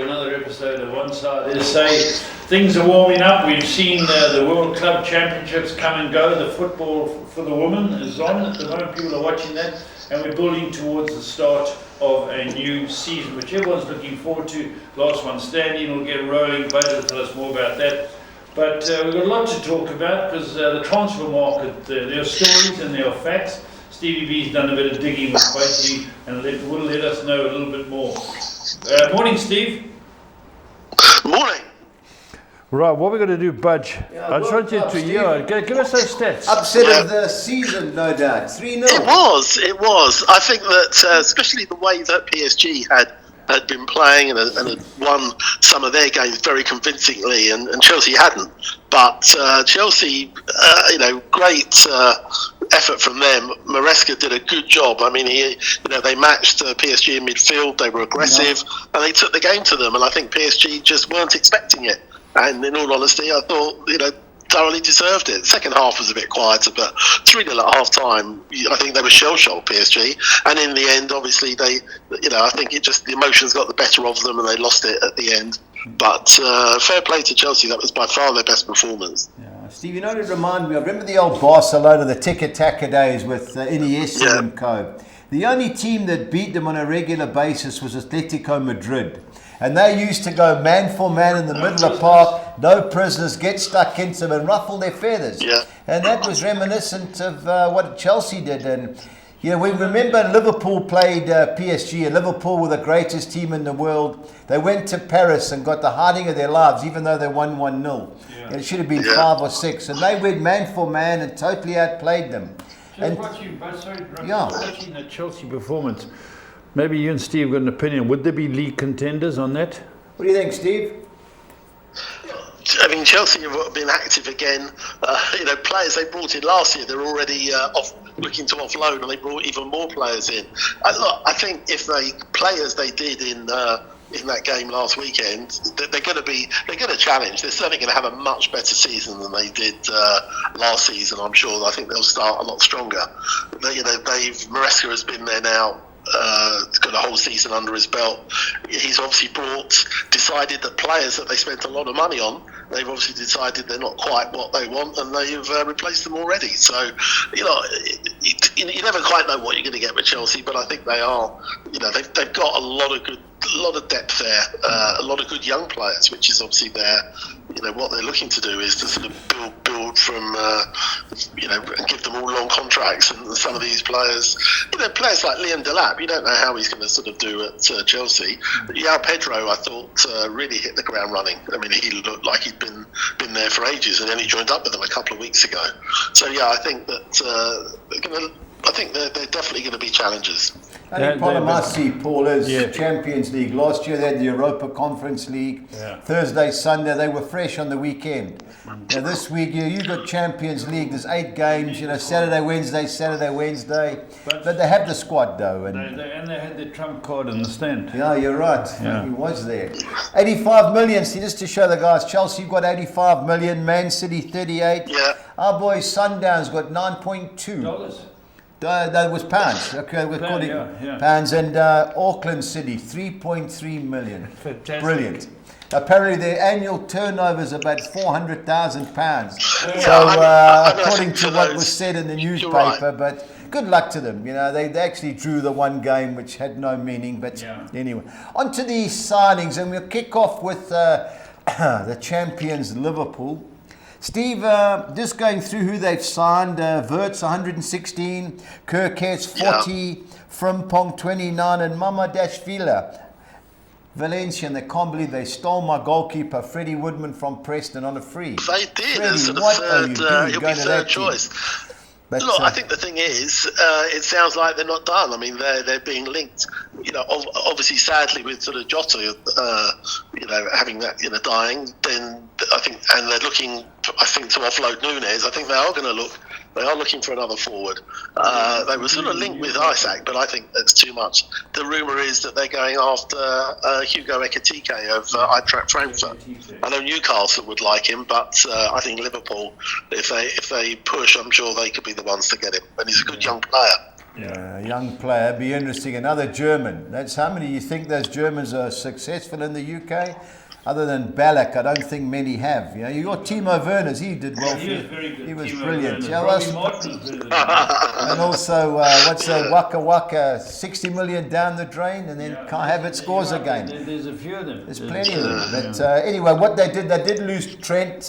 another episode of OnSide. As I say, things are warming up. We've seen the World Club Championships come and go. The football for the women is on at the moment. People are watching that, and we're building towards the start of a new season, which everyone's looking forward to. Last one standing will get rolling. Budget will tell us more about that. But we've got a lot to talk about because the transfer market, there are stories and there are facts. Stevie B's done a bit of digging with Quaitly and will let us know a little bit more. Morning, Steve. Morning. Right, what we're going to do, Budge? Yeah, I just want you to give us those stats. Upset of the season, no doubt. 3-0. It was. I think that, especially the way that PSG had been playing and had won some of their games very convincingly, and Chelsea hadn't. But Chelsea, great effort from them. Maresca did a good job. I mean, they matched PSG in midfield. They were aggressive, and they took the game to them. And I think PSG just weren't expecting it. And in all honesty, I thought, thoroughly deserved it. The second half was a bit quieter, but 3-0 at half time, I think they were shell-shocked, PSG. And in the end, obviously, I think the emotions got the better of them and they lost it at the end. But fair play to Chelsea. That was by far their best performance. Yeah. Steve, it reminded me, I remember the old Barcelona, the tiki-taka days with Iniesta and co. The only team that beat them on a regular basis was Atletico Madrid. And they used to go man for man in the middle of the park, no prisoners, get stuck into them and ruffle their feathers. Yeah. And that was reminiscent of what Chelsea did. And we remember Liverpool played PSG, and Liverpool were the greatest team in the world. They went to Paris and got the hiding of their lives, even though they won 1-0. Yeah. And it should have been 5 or 6. And they went man for man and totally outplayed them. Watching that Chelsea performance, maybe you and Steve got an opinion. Would there be league contenders on that? What do you think, Steve? I mean, Chelsea have been active again. Players they brought in last year, they're already looking to offload, and they brought even more players in. I think if they play as they did in that game last weekend, they're going to challenge. They're certainly going to have a much better season than they did last season. I'm sure. I think they'll start a lot stronger. Maresca has been there now. Got a whole season under his belt. He's obviously decided that players that they spent a lot of money on, they've obviously decided they're not quite what they want, and they've replaced them already. So, you never quite know what you're going to get with Chelsea, but I think they are. They've got a lot of depth there, a lot of good young players, which is obviously what they're looking to do is to sort of build from, and give them all long contracts. And some of these players, players like Liam Delap, you don't know how he's going to sort of do at Chelsea. But Pedro, I thought, really hit the ground running. I mean, he looked like he'd been there for ages, and then he joined up with them a couple of weeks ago. So I think that they're definitely going to be challengers. I think problem I see, Paul, is Champions League. Last year they had the Europa Conference League. Yeah. Thursday, Sunday, they were fresh on the weekend. Now this week, you got Champions League. There's 8 games. Saturday, Wednesday. But they have the squad though, and they had the trump card in the stand. Yeah, you're right. Yeah. He was there. 85 million. See, just to show the guys, Chelsea got 85 million. Man City 38. Yeah. Our boys Sundown's got 9.2. That was pounds. Okay, we're calling pounds. And Auckland City, 3.3 million. Fantastic. Brilliant. Apparently, their annual turnover is about £400,000. Yeah. So, according to what was said in the newspaper, right. But good luck to them. They actually drew the one game which had no meaning. But anyway, on to the signings, and we'll kick off with the champions, Liverpool. Steve, just going through who they've signed. Wirtz 116, Kirkes 40, Frimpong 29, and Mamadashvili, Valencia. And they can't believe they stole my goalkeeper, Freddie Woodman, from Preston on a free. They did. Freddie, what are you doing? He'll be third choice. But, look, I think the thing is, it sounds like they're not done. I mean, they're being linked. Obviously, sadly, with sort of Jota, having that, dying. Then I think, and they're looking, I think, to offload Nunes. I think they are going to look. They are looking for another forward. They were sort of linked with Isaac, but I think that's too much. The rumour is that they're going after Hugo Ekitike of Eintracht Frankfurt. I know Newcastle would like him, but I think Liverpool, if they push, I'm sure they could be the ones to get him. And he's a good young player. Young player, be interesting. Another German. That's how many you think those Germans are successful in the UK? Other than Ballack, I don't think many have. You got Timo Werners, he did well. He was very good. He was Timo brilliant. Werner. Yeah, Robbie Martin was better than him. and also, what's Waka Waka, 60 million down the drain, and then can't have it scores again. There's a few of them. There's plenty of them. But anyway, what they did lose Trent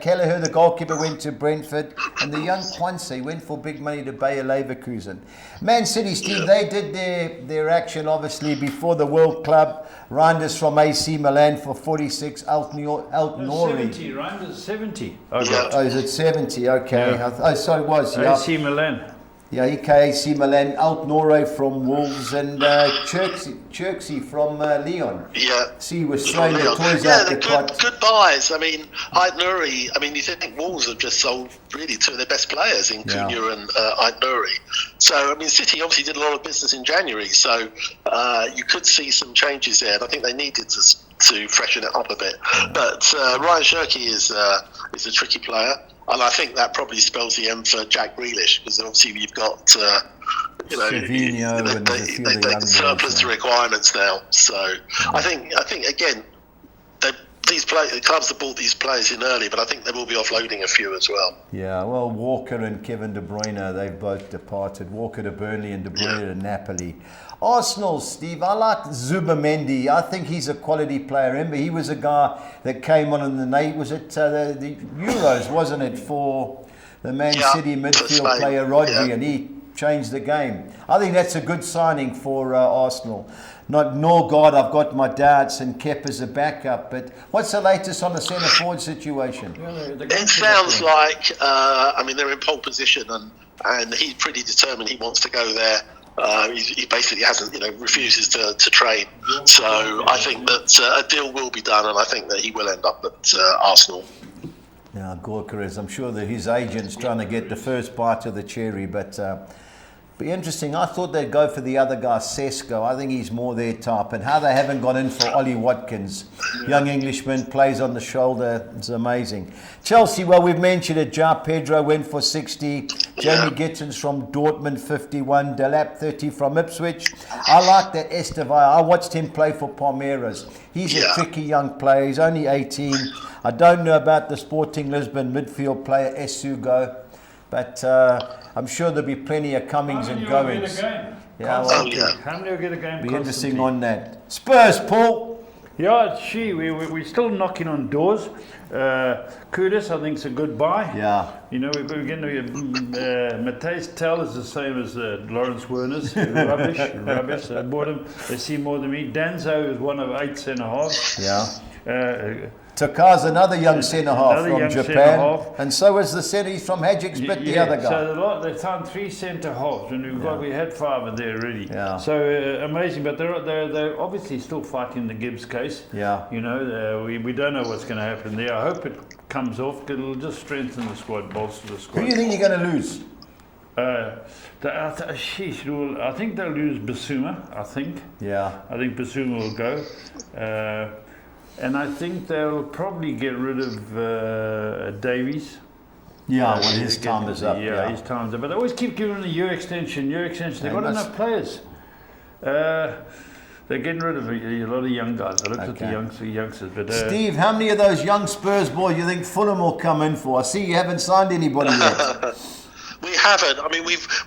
Kelleher, the goalkeeper, went to Brentford, and the young Kwanzaa went for big money to Bayer Leverkusen. Man City, Steve, they did their action obviously before the World Club. Reinders from AC Milan for 46. Altnori. 70, Reinders 70. Oh, is it 70? Okay. Yeah. So it was. AC Milan. Yeah, AC Milan, Altnore from Wolves, and Cherksey from Lyon. Yeah. See, we're throwing the toys out the good buys. I mean, Aït-Nouri, you think Wolves have just sold really two of their best players in Cunha and Aït-Nouri. So, City obviously did a lot of business in January, so you could see some changes there, and I think they needed to freshen it up a bit. But Ryan Cherky is a tricky player. And I think that probably spells the end for Jack Grealish, because obviously you've got, Savinho they surplus to requirements now. So I think again, the clubs have bought these players in early, but I think they will be offloading a few as well. Yeah, well, Walker and Kevin De Bruyne, they've both departed. Walker to Burnley and De Bruyne to Napoli. Arsenal, Steve, I like Zubamendi. I think he's a quality player. Remember, he was a guy that came on in the night. Was it the Euros, wasn't it, for the Man City midfield player Rodri, and he changed the game. I think that's a good signing for Arsenal. Norgard, I've got my doubts, and Kep as a backup. But what's the latest on the centre forward situation? It sounds like, they're in pole position, and he's pretty determined he wants to go there. He basically hasn't, refuses to train. So I think that a deal will be done, and I think that he will end up at Arsenal. Yeah, Gorka is. I'm sure that his agent's trying to get the first bite of the cherry, but be interesting. I thought they'd go for the other guy, Sesko. I think he's more their type. And how they haven't gone in for Ollie Watkins, young Englishman, plays on the shoulder. It's amazing. Chelsea, well, we've mentioned it. Ja Pedro went for 60. Jamie Gittins from Dortmund, 51. Delap, 30 from Ipswich. I like that Estevao. I watched him play for Palmeiras. He's a tricky young player. He's only 18. I don't know about the Sporting Lisbon midfield player, Esugo. But I'm sure there'll be plenty of comings and goings. How many will get a game? Be interesting on that. Spurs, Paul. Yeah, we're still knocking on doors. Kudus, I think, is a good buy. Yeah. We're going to Matthijs Tel is the same as Lawrence Werner's. Rubbish. I bought him. They see more than me. Danzo is one of 8 centre halves. Yeah. Takar's another young centre-half from Japan, and so is the centre from Hajduk, the other guy. So they found 3 centre-halves, and we had 5 there already. Yeah. So amazing, but they're obviously still fighting the Gibbs case. Yeah. We don't know what's going to happen there. I hope it comes off, because it'll just strengthen the squad, bolster the squad. Who do you think you're going to lose? I think they'll lose Basuma, I think. Yeah. I think Basuma will go. And I think they'll probably get rid of Davies. Yeah, well, his time is up. Yeah, his time's up. But they always keep giving him the year extension. They've got enough players. They're getting rid of a lot of young guys. I looked at the youngsters. But, Steve, how many of those young Spurs boys you think Fulham will come in for? I see you haven't signed anybody yet. We haven't.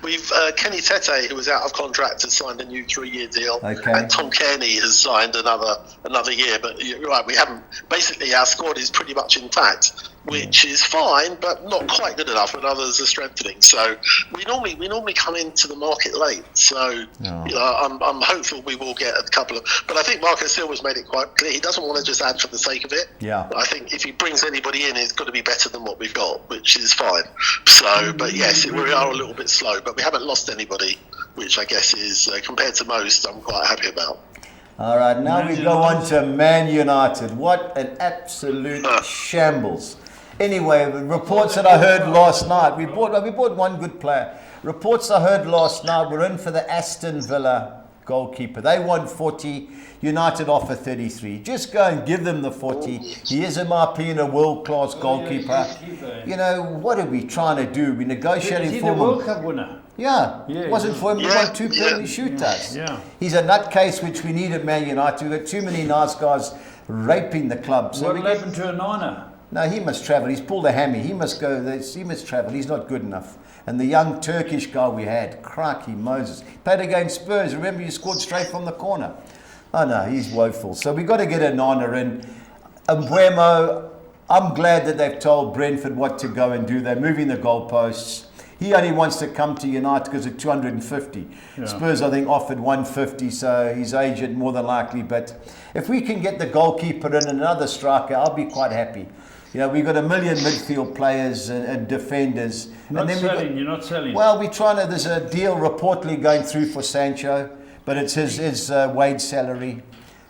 We've Kenny Tete, who was out of contract, has signed a new 3-year deal, and Tom Kearney has signed another year. But you're right, we haven't. Basically, our squad is pretty much intact, which is fine, but not quite good enough when others are strengthening. So we normally come into the market late. So I'm hopeful we will get a couple of. But I think Marcus Silva's made it quite clear he doesn't want to just add for the sake of it. Yeah. I think if he brings anybody in, it's got to be better than what we've got, which is fine. So, but yes, we are a little bit slow, but we haven't lost anybody, which I guess is compared to most, I'm quite happy about. All right, now we go on to Man United. What an absolute shambles. Anyway, the reports that I heard last night, we bought one good player. Reports I heard last night, we're in for the Aston Villa goalkeeper. They want 40. United offer 33. Just go and give them the 40. He is, in my opinion, a world-class goalkeeper. You know, what are we trying to do? We're negotiating for him. Is he the World Cup winner? Yeah, it wasn't for him. We won 2 penalty shootouts. Yeah. He's a nutcase which we need at Man United. We've got too many nice guys raping the club. So what happened to Onana? No, he must travel. He's pulled a hammy. He must go. He must travel. He's not good enough. And the young Turkish guy we had, crikey Moses, he played against Spurs. Remember, he scored straight from the corner. Oh no, he's woeful. So we've got to get Onana in. Mbuemo, I'm glad that they've told Brentford what to go and do. They're moving the goalposts. He only wants to come to United because of 250. Yeah. Spurs, I think, offered 150, so he's aged more than likely. But if we can get the goalkeeper and another striker, I'll be quite happy. You know, we've got 1 million midfield players and defenders. You're not selling. Well, we're trying to, there's a deal reportedly going through for Sancho, but it's his wage salary.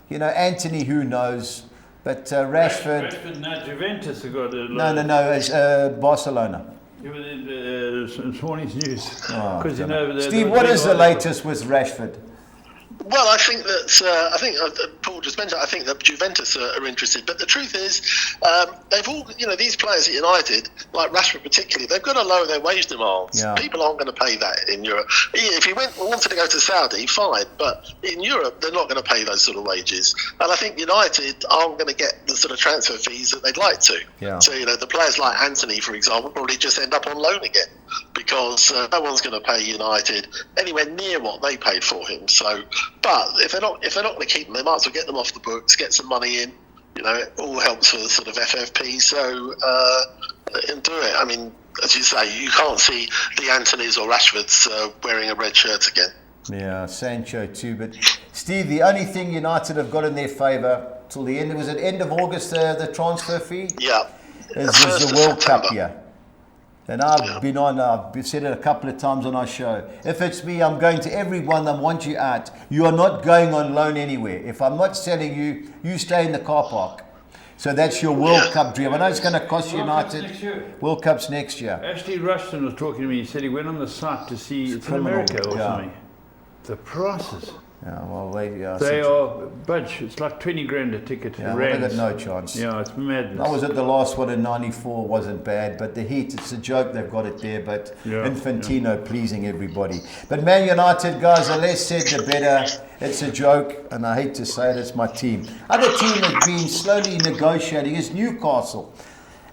You know, Anthony, who knows? But Rashford. No, Juventus have got a No, it's Barcelona. It's morning's news. Because Steve, what is the latest with Rashford? Well, I think that Paul just mentioned. I think that Juventus are interested, but the truth is, they've all, these players at United, like Rashford particularly, they've got to lower their wage demands. Yeah. People aren't going to pay that in Europe. If he wanted to go to Saudi, fine, but in Europe they're not going to pay those sort of wages. And I think United aren't going to get the sort of transfer fees that they'd like to. Yeah. So the players like Anthony, for example, probably just end up on loan again because no one's going to pay United anywhere near what they paid for him. So. But if they're not going to keep them, they might as well get them off the books, get some money in. It all helps for the sort of FFP. So and do it. I mean, as you say, you can't see the Anthonys or Rashfords wearing a red shirt again. Yeah, Sancho too. But Steve, the only thing United have got in their favour till the end, was it end of August, the transfer fee? Yeah. Is the World Cup year. And I've said it a couple of times on our show. If it's me, I'm going to everyone that wants you out. You are not going on loan anywhere. If I'm not selling you, you stay in the car park. So that's your World Cup dream. I know it's going to cost United. World Cup's next year. Ashley Rushton was talking to me. He said he went on the site to see it's in America or something. The prices. Yeah, well, they are budge. It's like 20 grand a ticket. Yeah, well, they got no chance. Yeah, it's madness. I was at the last one in '94. Wasn't bad, but the heat. It's a joke they've got it there. But Infantino pleasing everybody. But Man United, guys, the less said the better. It's a joke, and I hate to say it. It's my team. Other team has been slowly negotiating is Newcastle.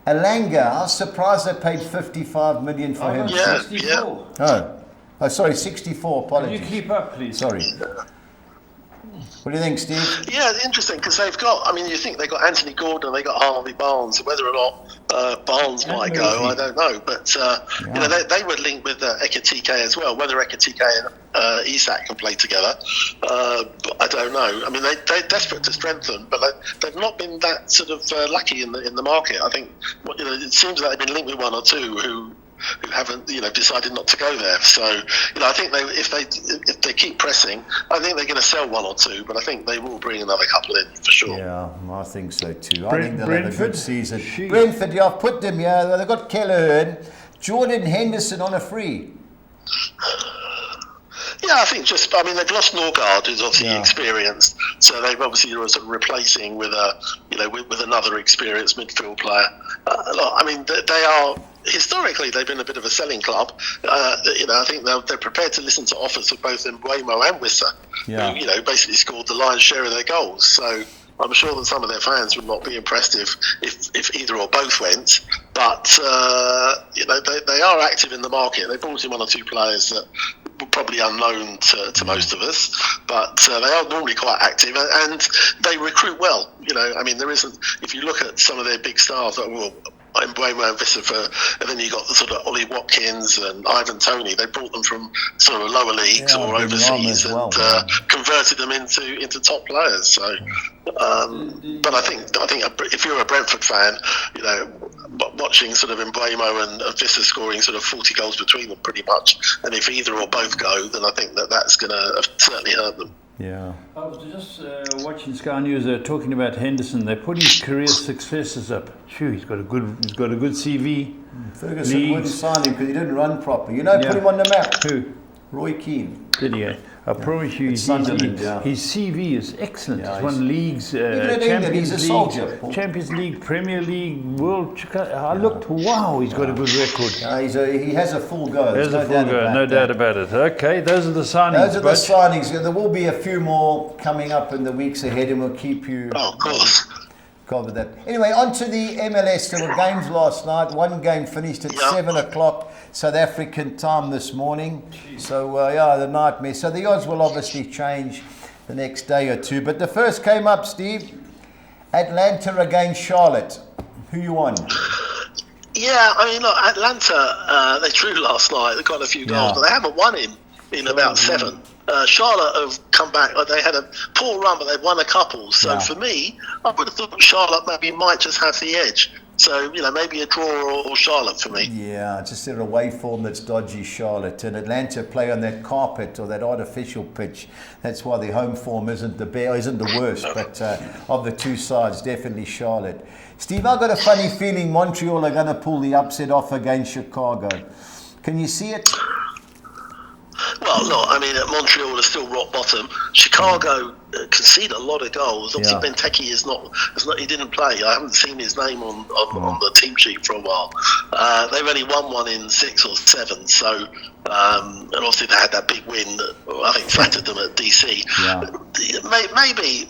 Alanga, I was surprised they paid 55 million for him. Yeah, 64. Oh, sorry, 64. Apologies. Can you keep up, please? Sorry. What do you think, Steve? Yeah, interesting, because they've got, you think they've got Anthony Gordon, they've got Harvey Barnes. Whether or not Barnes might go, I don't know. But, they would link with Ekitike as well. Whether Ekitike and Isak can play together, I don't know. They're desperate to strengthen, but they've not been that sort of lucky in the market. I think, it seems like they've been linked with one or two who haven't, decided not to go there. So, I think if they keep pressing, I think they're going to sell one or two, but I think they will bring another couple in for sure. Yeah, I think so too. I think they'll have a good season. Brentford, I've put them here. They've got Kelleher, Jordan Henderson on a free. Yeah, I think they've lost Norgard, who's obviously experienced, so they've obviously sort of replacing with with another experienced midfield player. They are historically they've been a bit of a selling club. I think they're prepared to listen to offers of both Mbuemo and Wissa, who basically scored the lion's share of their goals. So I'm sure that some of their fans would not be impressed if either or both went. But they are active in the market. They brought in one or two players that were probably unknown to most of us, but they are normally quite active and they recruit well. There isn't. If you look at some of their big stars, Mbuemo and Wissa, and then you got the sort of Ollie Watkins and Ivan Toney. They brought them from sort of lower leagues or overseas and converted them into top players. So, but I think if you're a Brentford fan, watching sort of Mbuemo and Wissa scoring sort of 40 goals between them pretty much, and if either or both go, then I think that's going to certainly hurt them. Yeah. I was just watching Sky News. They're talking about Henderson. They put his career successes up. Phew, he's got a good CV. Ferguson wouldn't sign him because he didn't run properly. Put him on the map. Who? Roy Keane. Did he? I promise you, Sunderland, his CV is excellent. Yeah, he's won leagues, he's a soldier, Paul. Champions League, Premier League, World. I looked, wow, he's got a good record. He has a full go. There's a full go, no doubt about it. Okay, those are the signings. Those are the signings. There will be a few more coming up in the weeks ahead, and we'll keep you. Oh, of course. Cover that. Anyway, on to the MLS. There were games last night. One game finished at 7 o'clock South African time this morning. So, the nightmare. So the odds will obviously change the next day or two. But the first came up, Steve. Atlanta against Charlotte. Who you on? Yeah, I mean, look, Atlanta, they drew last night. They got a few goals, but they haven't won in about 7. Charlotte have come back. They had a poor run, but they've won a couple. So for me, I would have thought Charlotte maybe might just have the edge. So, maybe a draw or Charlotte for me. Yeah, just an away form that's dodgy, Charlotte. And Atlanta play on that carpet or that artificial pitch. That's why the home form isn't the worst. But of the two sides, definitely Charlotte. Steve, I've got a funny feeling Montreal are going to pull the upset off against Chicago. Can you see it? Well, no, I mean, Montreal is still rock bottom. Chicago concede a lot of goals. Obviously, Benteke is not. He didn't play. I haven't seen his name on the team sheet for a while. They've only won one in 6 or 7. So, and obviously they had that big win that I think flattered them at DC. Maybe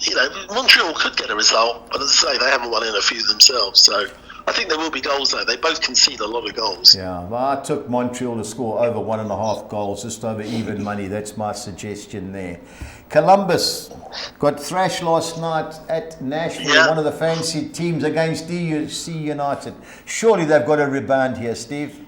Montreal could get a result, but as I say, they haven't won in a few themselves. So. I think there will be goals though. They both concede a lot of goals. Yeah, well, I took Montreal to score over 1.5 goals, just over even money. That's my suggestion there. Columbus got thrashed last night at Nashville, one of the fancy teams against DC United. Surely they've got a rebound here, Steve.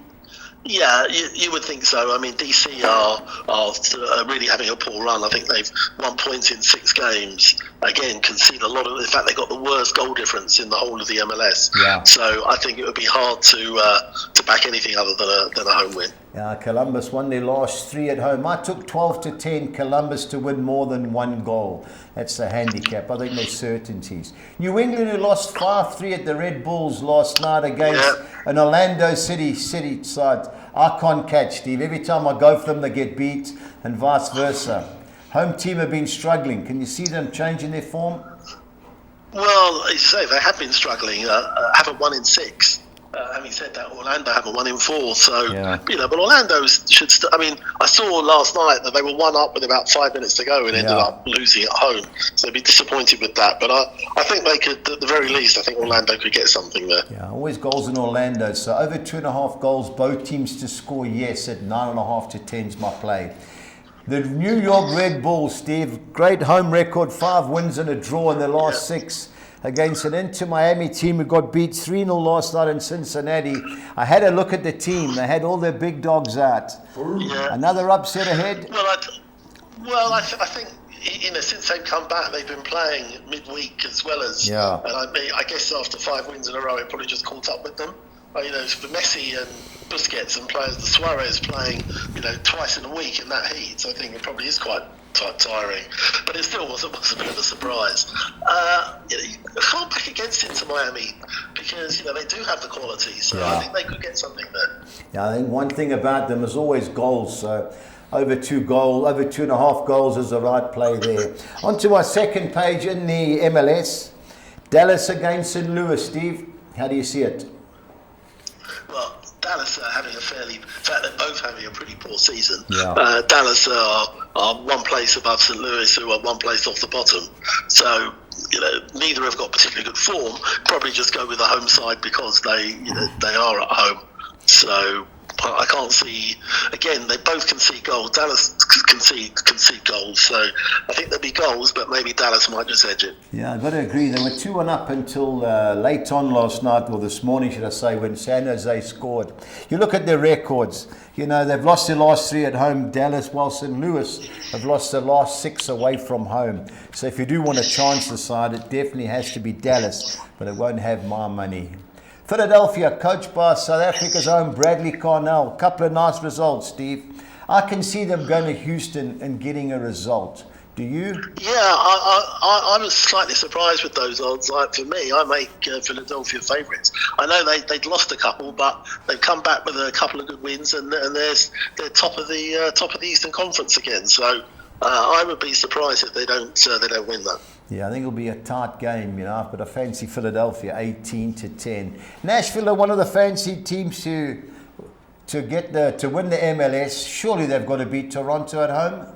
Yeah, you would think so. I mean, DC are really having a poor run. I think they've 1 point in 6 games. Again, concede a lot of. In fact, they got the worst goal difference in the whole of the MLS. Yeah. So I think it would be hard to back anything other than a home win. Yeah, Columbus won their last 3 at home. I took 12-10 Columbus to win more than 1 goal. That's the handicap. I think they're certainties. New England, who lost 5-3 at the Red Bulls last night against an Orlando City side. I can't catch, Steve. Every time I go for them, they get beat, and vice versa. Home team have been struggling. Can you see them changing their form? Well, as you say, they have been struggling. Haven't won in 6. Having said that, Orlando haven't won in 4, so but Orlando should. I mean, I saw last night that they were 1 up with about 5 minutes to go and ended up losing at home. So they'd be disappointed with that. But I think they could, at the very least, I think Orlando could get something there. Yeah, always goals in Orlando. So over 2.5 goals, both teams to score. Yes, at 9.5-10 is my play. The New York Red Bulls, Steve, great home record, 5 wins and a draw in their last 6. Against an Inter Miami team who got beat 3-0 last night in Cincinnati. I had a look at the team. They had all their big dogs out. Another upset ahead? Well, I think since they've come back, they've been playing midweek as well as. And I guess after 5 wins in a row, it probably just caught up with them. For Messi and Busquets and players, the Suarez playing, twice in a week in that heat. So I think it probably is quite tiring, but it still was a bit of a surprise. I can't back against Inter Miami because they do have the quality, so I think they could get something there. Yeah, I think one thing about them is always goals. So over 2.5 goals is the right play there. On to our second page in the MLS, Dallas against St. Louis. Steve, how do you see it? Well, Dallas are having in fact, they're both having a pretty poor season. Dallas are 1 place above St. Louis, who are 1 place off the bottom. So, neither have got particularly good form. Probably just go with the home side because they are at home. So I can't see. Again, they both concede goals. Dallas concede goals, so I think there'll be goals, but maybe Dallas might just edge it. Yeah, I've got to agree. They were 2-1 up until late on last night, or this morning, should I say, when San Jose scored. You look at their records. They've lost their last 3 at home, Dallas, while St. Louis have lost their last 6 away from home. So if you do want to chance the side, it definitely has to be Dallas, but it won't have my money. Philadelphia, coached by South Africa's own Bradley Carnell. Couple of nice results, Steve. I can see them going to Houston and getting a result. Do you? Yeah, I was slightly surprised with those odds. For me, I make Philadelphia favourites. I know they'd lost a couple, but they've come back with a couple of good wins, and they're top of the Eastern Conference again. So I would be surprised if they don't win that. Yeah, I think it'll be a tight game, you know, but I fancy Philadelphia 18-10. Nashville are one of the fancied teams to win the MLS. Surely they've got to beat Toronto at home.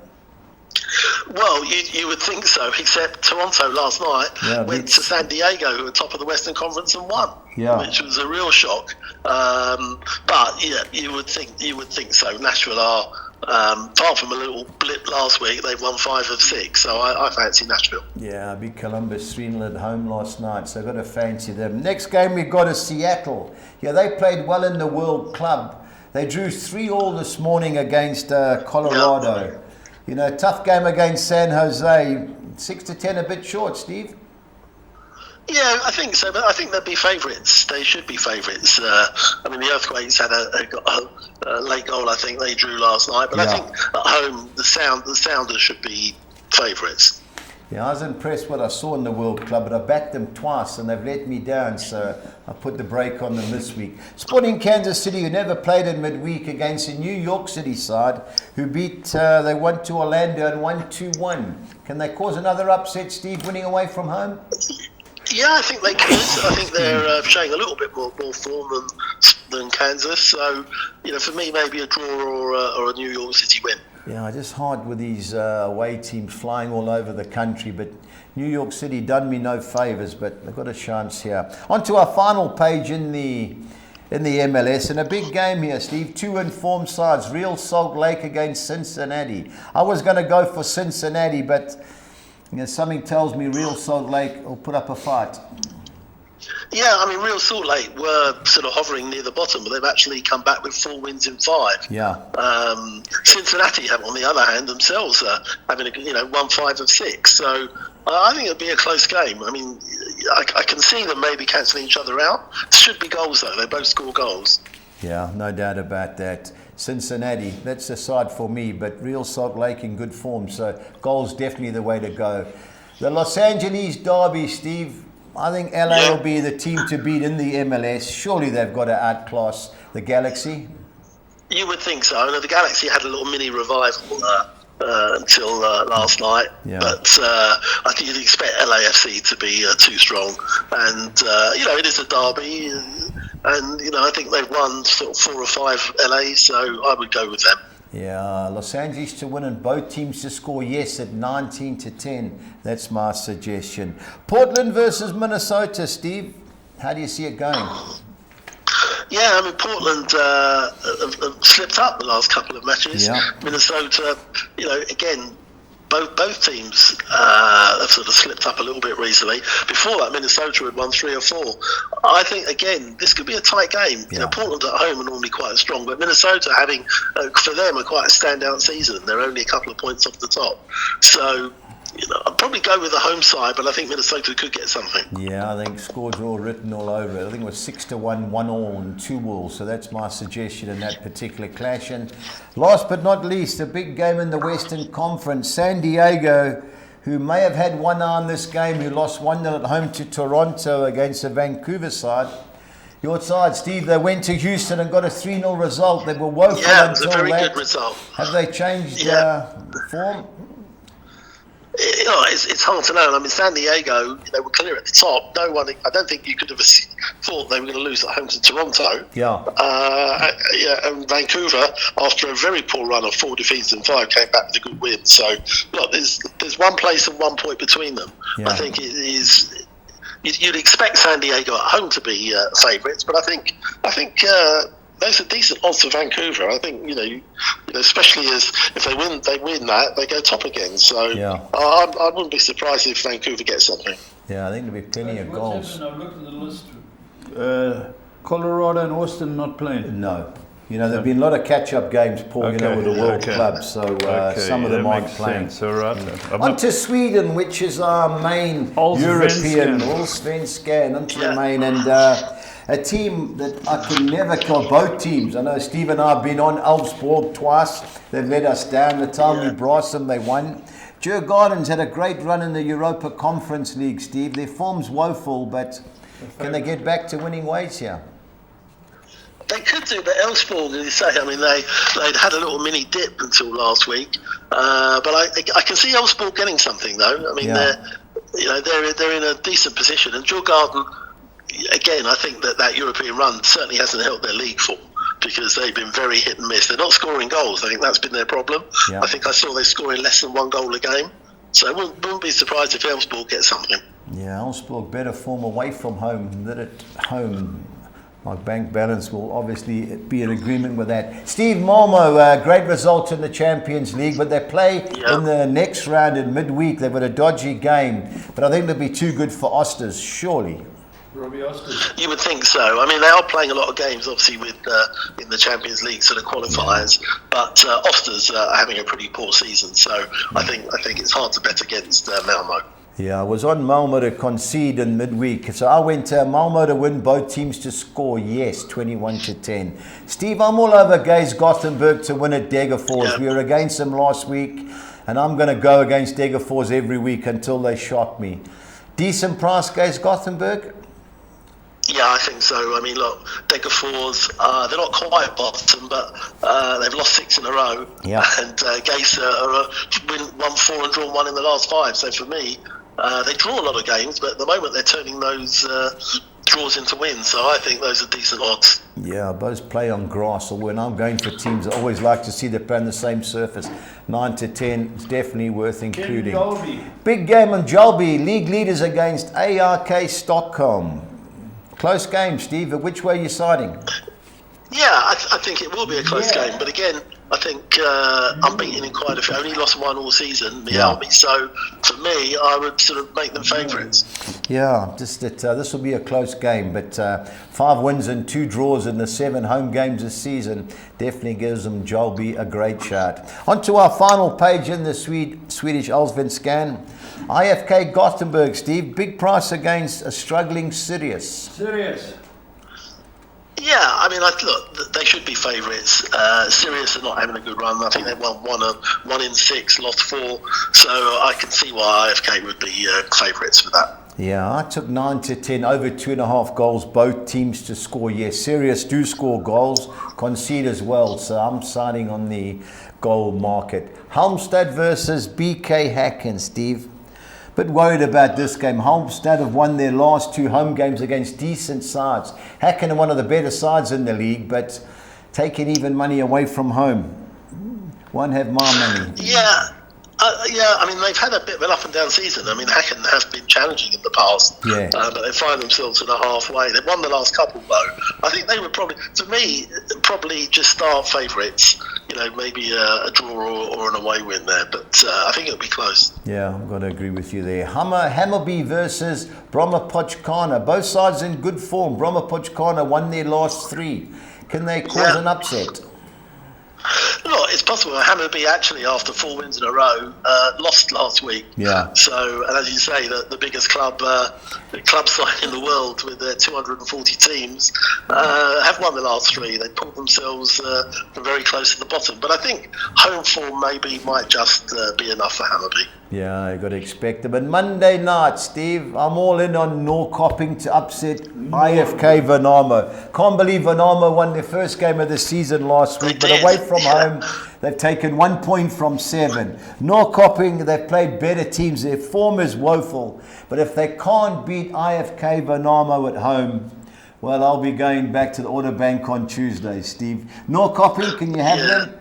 Well, you would think so, except Toronto last night went to San Diego, who were top of the Western Conference, and won, which was a real shock. But yeah, you would think so. Nashville are, apart from a little blip last week, they've won 5 of 6, so I fancy Nashville. Yeah, I beat Columbus 3-0 at home last night, so I've got to fancy them. Next game we've got is Seattle. Yeah, they played well in the World Club. They drew 3-3 this morning against Colorado. Yep. You know, tough game against San Jose. 6-10, a bit short, Steve. Yeah, I think so, but I think they'd be favourites. They should be favourites. I mean, the Earthquakes had a late goal, I think they drew last night, but I think at home the Sounders should be favourites. Yeah, I was impressed what I saw in the World Club, but I backed them twice and they've let me down, so I put the brake on them this week. Sporting Kansas City, who never played in midweek, against a New York City side who they won to Orlando and won 2-1. Can they cause another upset, Steve, winning away from home? Yeah, I think they could. I think they're showing a little bit more form than Kansas. So, you know, for me, maybe a draw or a New York City win. Yeah, just hard with these away teams flying all over the country. But New York City done me no favours, but they've got a chance here. On to our final page in the MLS, and a big game here, Steve. 2 informed sides, Real Salt Lake against Cincinnati. I was going to go for Cincinnati, but you know, something tells me Real Salt Lake will put up a fight. Yeah, I mean, Real Salt Lake were sort of hovering near the bottom, but they've actually come back with 4 wins in 5. Yeah. Cincinnati have, on the other hand, themselves having won 5 of 6. So I think it'll be a close game. I mean, I can see them maybe cancelling each other out. Should be goals though. They both score goals. Yeah, no doubt about that. Cincinnati, that's the side for me, but Real Salt Lake in good form, so goals definitely the way to go. The Los Angeles Derby, Steve. I think LA will be the team to beat in the MLS. Surely they've got to outclass the Galaxy. You would think so. And the Galaxy had a little mini revival until last night. Yeah. But I think you'd expect LAFC to be too strong. And, it is a derby. And, I think they've won sort of 4 or 5 LA, so I would go with them. Yeah, Los Angeles to win and both teams to score yes at 19-10. That's my suggestion. Portland versus Minnesota, Steve. How do you see it going? Yeah, I mean, Portland have slipped up the last couple of matches. Yeah. Minnesota, again, both teams have sort of slipped up a little bit recently. Before that, Minnesota had won 3 or 4. I think, again, this could be a tight game. Yeah. Portland at home are normally quite strong, but Minnesota having, for them, quite a standout season. They're only a couple of points off the top. So, I'd probably go with the home side, but I think Minnesota could get something. Yeah, I think scores are all written all over it. I think it was 6-1, 1-1, and 2-2. So that's my suggestion in that particular clash. And last but not least, a big game in the Western Conference. San Diego, who may have had one eye on this game, who lost 1-0 at home to Toronto against the Vancouver side. Your side, Steve, they went to Houston and got a 3-0 result. They were woeful until that. Yeah, it was a very good result. Have they changed form? It's hard to know. I mean, San Diego, they were clear at the top. No one, I don't think you could have thought they were going to lose at home to Toronto. Yeah. And Vancouver, after a very poor run of 4 defeats and 5, came back with a good win. So, look, there's 1 place and 1 point between them. Yeah. I think it is. You'd expect San Diego at home to be favourites, but I think those are decent odds for Vancouver. I think especially as if they win that, they go top again. So I wouldn't be surprised if Vancouver gets something. Yeah, I think there'll be plenty of goals. I've looked at the list. Colorado and Austin not playing. No. There've been a lot of catch-up games, Paul, with the World Club, so some of them aren't playing. Sense. All right. On to Sweden, which is our main European, Allsvenskan, onto the main, and a team that I can never call, both teams. I know Steve and I have been on Elfsborg twice. They've let us down. The time we brought them, they won. Djurgården's had a great run in the Europa Conference League, Steve. Their form's woeful, but can they get back to winning ways here? They could do, but Elfsborg, as you say, I mean, they'd had a little mini dip until last week. But I can see Elfsborg getting something, though. I mean, they're in a decent position. And Djurgården, again, I think that European run certainly hasn't helped their league form, because they've been very hit and miss. They're not scoring goals. I think that's been their problem. Yeah. I think I saw they're scoring less than 1 goal a game. So I wouldn't be surprised if Elfsborg gets something. Yeah, Elfsborg better form away from home than at home. My bank balance will obviously be in agreement with that. Steve, Malmo, great result in the Champions League, but they play in the next round in midweek. They've got a dodgy game, but I think they'll be too good for Osters, surely. Robbie Osters. You would think so. I mean, they are playing a lot of games, obviously, with in the Champions League sort of qualifiers, but Osters are having a pretty poor season, so I think it's hard to bet against Malmo. Yeah, I was on Malmo to concede in midweek. So I went Malmo to win, both teams to score, yes, 21-10. Steve, I'm all over Gaze Gothenburg to win at Degerfors. Yeah. We were against them last week, and I'm going to go against Degerfors every week until they shock me. Decent price, Gaze Gothenburg? Yeah, I think so. I mean, look, Degerfors, they're not quite bottom, but they've lost 6 in a row. Yeah. And Gaze won 4 and drawn 1 in the last 5. So for me, they draw a lot of games, but at the moment they're turning those draws into wins. So I think those are decent odds. Yeah, both play on grass. Or when I'm going for teams, I always like to see they play on the same surface. 9-10 is definitely worth including. Big game on Jalby. League leaders against ARK Stockholm. Close game, Steve. Which way are you siding? Yeah, I think it will be a close game. But again, I think unbeaten in quite a few. Only lost 1 all season, Mjällby. So for me, I would sort of make them favourites. Yeah, just that this will be a close game. But 5 wins and 2 draws in the 7 home games this season definitely gives them Jalby a great shot. On to our final page in the Swedish Allsvenskan. IFK Gothenburg, Steve. Big price against a struggling Sirius. Yeah, I mean, look, they should be favourites. Sirius are not having a good run. I think they've won 1 in 6, lost 4. So I can see why IFK would be favourites for that. Yeah, I took 9-10, over 2.5 goals, both teams to score. Yes, Sirius do score goals, concede as well. So I'm siding on the goal market. Halmstad versus BK Häcken, Steve. Bit worried about this game. Halmstad have won their last 2 home games against decent sides. Häcken are one of the better sides in the league, but taking even money away from home. Won't have my money. Yeah, I mean, they've had a bit of an up and down season. I mean, Häcken has been challenging in the past, but they find themselves in a halfway. They've won the last couple, though. I think they would probably just start favourites. You know, maybe a draw or an away win there, but I think it'll be close. Yeah, I'm going to agree with you there. Hammarby versus Bromma-Pochkana. Both sides in good form. Bromma-Pochkana won their last 3. Can they cause an upset? Look, it's possible. Hammarby actually, after 4 wins in a row, lost last week. Yeah. So, and as you say, the biggest club side in the world with their 240 teams have won the last 3. They pulled themselves from very close to the bottom. But I think home form maybe might just be enough for Hammarby. Yeah, you got to expect them. And Monday night, Steve, I'm all in on Norrköping to upset IFK Värnamo. Can't believe Värnamo won their first game of the season last week, but away from home, they've taken 1 point from 7. Norrköping, they've played better teams. Their form is woeful. But if they can't beat IFK Värnamo at home, well, I'll be going back to the Order Bank on Tuesday, Steve. Norrköping, can you have them?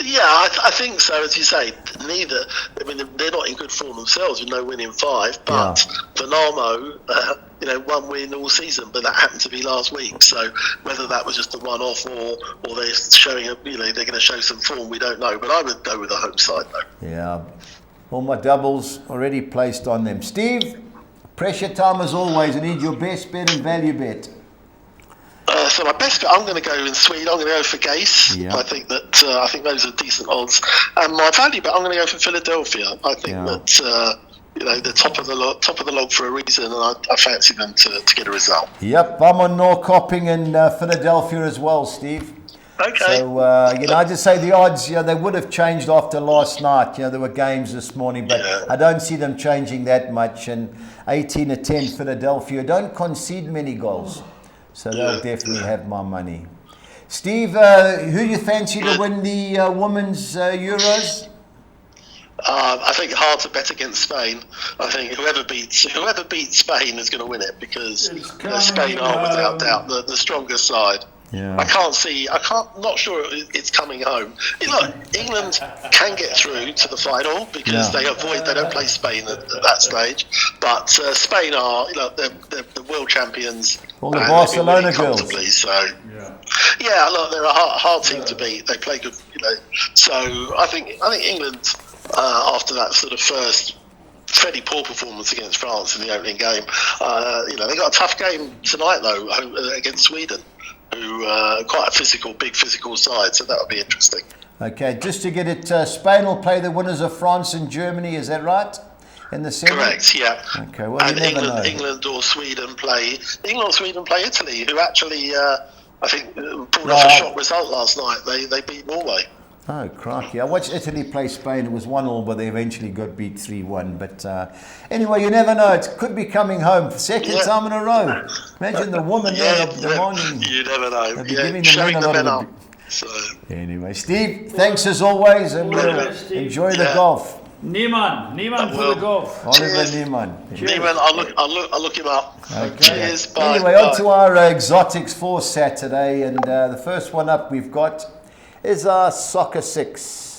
Yeah, I think so. As you say, neither. I mean, they're not in good form themselves with no win in 5. But Värnamo, 1 win all season, but that happened to be last week. So whether that was just a one-off or they're showing, they're going to show some form, we don't know. But I would go with the home side though. Yeah, all my doubles already placed on them. Steve, pressure time as always. I need your best bet and value bet. So my best bet, I'm going to go in Sweden. I'm going to go for Gaze. Yeah. I think those are decent odds. And my value bet, I'm going to go for Philadelphia. I think that they're top of the log for a reason, and I fancy them to get a result. Yep, I'm on Norrköping and Philadelphia as well, Steve. Okay. So I just say the odds. They would have changed after last night. There were games this morning, but I don't see them changing that much. And 18-10 Philadelphia don't concede many goals. So they'll definitely have my money. Steve, who you fancy to win the Women's Euros? I think hard to bet against Spain. I think whoever beats Spain is going to win it, because Spain are without doubt the strongest side. Yeah. Not sure it's coming home. Look, England can get through to the final because they don't play Spain at that stage. But Spain are, they're the world champions. All the Barcelona girls. So look, they're a hard team to beat. They play good, So I think England, after that sort of first fairly poor performance against France in the opening game, they got a tough game tonight though against Sweden, who are quite a big physical side, so that would be interesting. Okay, just to get it, Spain will play the winners of France and Germany, is that right? In the semi? Correct, yeah. Okay, well, and you never know. England or Sweden play Italy, who actually, I think, pulled off a shock result last night. They beat Norway. Oh, crikey. I watched Italy play Spain. It was 1-1, but they eventually got beat 3-1. But anyway, you never know. It could be coming home for second time in a row. Imagine the woman there demanding. You never know. They'll be giving the men up. So. Anyway, Steve, thanks as always, and we'll enjoy the golf. Niemann for the golf. Oliver Niemann. Niemann, I'll look him up. Okay. Cheers. Bye. Anyway, on to our exotics for Saturday, and the first one up we've got is our Soccer 6.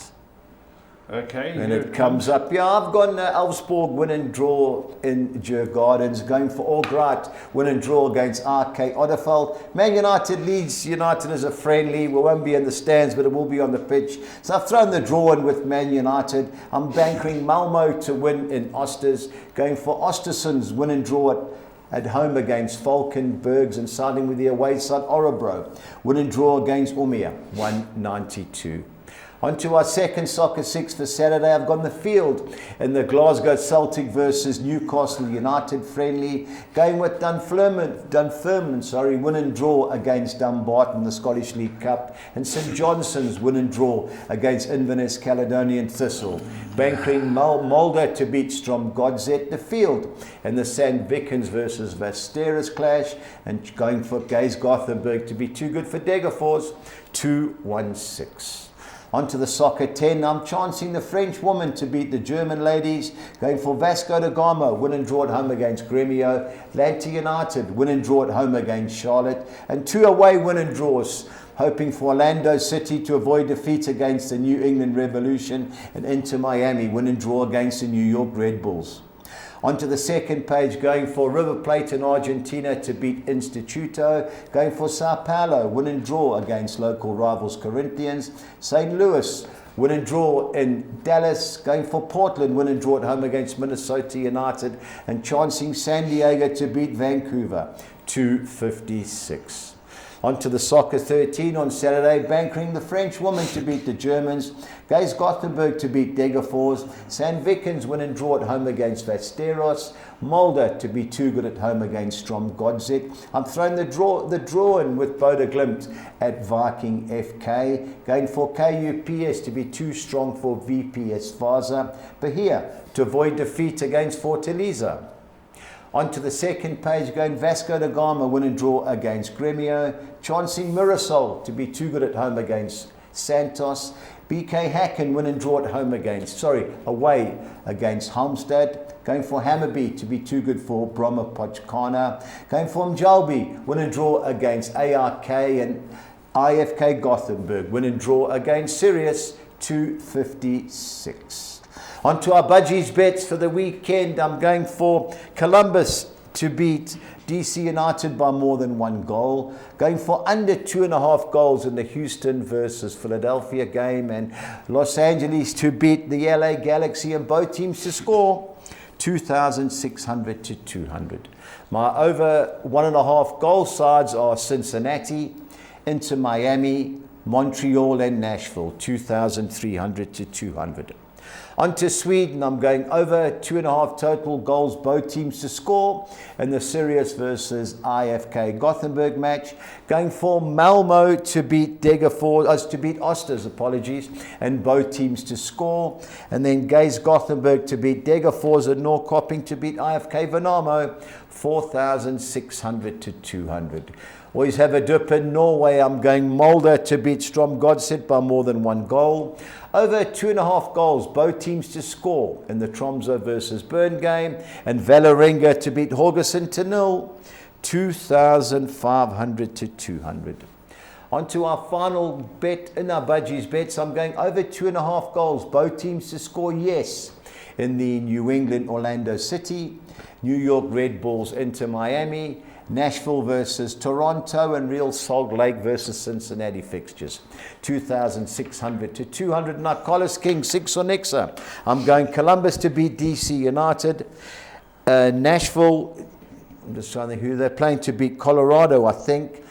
Okay. And it comes up. Yeah, I've gone Elfsborg win and draw in Djurgårdens, going for Albright win and draw against RK Oddefeld. Man United Leeds United is a friendly. We won't be in the stands, but it will be on the pitch. So I've thrown the draw in with Man United. I'm bankering Malmo to win in Osters, going for Ostersund's win and draw at home against Falkenbergs, and siding with the away side Orebro. Win and draw against Umia, 192. On to our second Soccer 6 for Saturday. I've gone the field in the Glasgow Celtic versus Newcastle United friendly, going with Dunfermline, win and draw against Dumbarton in the Scottish League Cup, and St Johnstone's win and draw against Inverness Caledonian Thistle. Bankering Mulder to beat Stromgodzet the field in the St Vikens versus Vasteras clash, and going for Gaze Gothenburg to be too good for Degerfors, 216. On to the Soccer 10. I'm chancing the French woman to beat the German ladies, going for Vasco da Gama, win and draw at home against Gremio, Atlanta United, win and draw at home against Charlotte, and 2 away win and draws, hoping for Orlando City to avoid defeat against the New England Revolution, and Inter Miami, win and draw against the New York Red Bulls. Onto the second page, going for River Plate in Argentina to beat Instituto, going for Sao Paulo, win and draw against local rivals Corinthians, St. Louis, win and draw in Dallas, going for Portland, win and draw at home against Minnesota United, and chancing San Diego to beat Vancouver, 256. On to the Soccer 13 on Saturday, bankering the French woman to beat the Germans, Gaze Gothenburg to beat Degerfors, St Vikens win and draw at home against Vasteros, Mulder to be too good at home against Stromgodzet. I'm throwing the draw in with Boda Glimt at Viking FK, going for KUPS to be too strong for VPS Vaza, Bahia to avoid defeat against Fortaleza. On to the second page, going Vasco da Gama win and draw against Gremio, chancing Mirasol to be too good at home against Santos, BK Häcken win and draw at home away against Halmstad, going for Hammarby to be too good for Bromma Pochkana, going for Mjalbi win and draw against ARK, and IFK Gothenburg win and draw against Sirius, 256. On to our budgies bets for the weekend. I'm going for Columbus to beat DC United by more than 1 goal. Going for under 2.5 goals in the Houston versus Philadelphia game. And Los Angeles to beat the LA Galaxy, and both teams to score 2,600 to 200. My over 1.5 goal sides are Cincinnati, Inter Miami, Montreal and Nashville, 2,300 to 200. On to Sweden, I'm going over 2.5 total goals, both teams to score in the Sirius versus IFK Gothenburg match. Going for Malmo to beat Osters, and both teams to score. And then Gaze Gothenburg to beat Degerfors, and Norrköping to beat IFK Värnamo, 4,600 to 200. Always have a dip in Norway. I'm going Molde to beat Strom Godset by more than 1 goal. Over 2.5 goals, both teams to score in the Tromsø versus Bern game. And Vålerenga to beat Haugesund to 0. 2,500 to 200. On to our final bet in our budgies bets. I'm going over 2.5 goals, both teams to score, yes, in the New England Orlando City, New York Red Bulls into Miami, Nashville versus Toronto, and Real Salt Lake versus Cincinnati fixtures. 2,600 to 200. Nicholas King, 6 on Nexa. I'm going Columbus to beat DC United. Nashville, I'm just trying to think who they're playing, to beat Colorado, I think.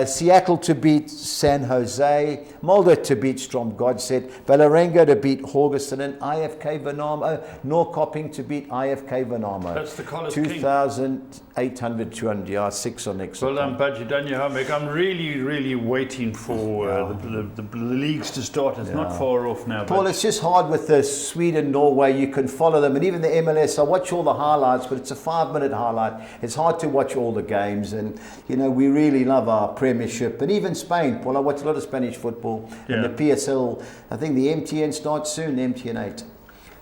Seattle to beat San Jose, Molde to beat Strom Godset, Vålerenga to beat Haugesund, and IFK Vernamo, Norrköping to beat IFK Vernamo. That's the College 2,800, 200 yards, 6 on next. Well done, Budge, you've done your homework. I'm really waiting for the leagues to start. It's not far off now. Paul, it's just hard with the Sweden, Norway. You can follow them, and even the MLS. I watch all the highlights, but it's a 5-minute highlight. It's hard to watch all the games, and you know we really love our Premiership, and even Spain. Paul, I watch a lot of Spanish football, and the PSL. I think the MTN starts soon, MTN 8.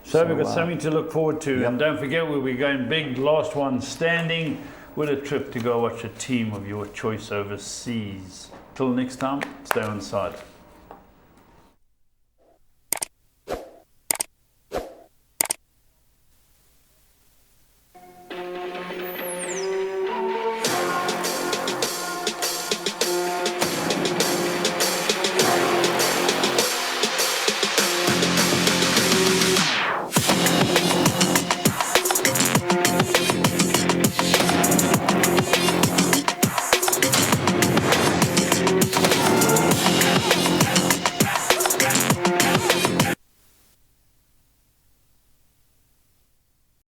So we've got something to look forward to, and don't forget we'll be going big, last one standing, with a trip to go watch a team of your choice overseas. Till next time, stay on side.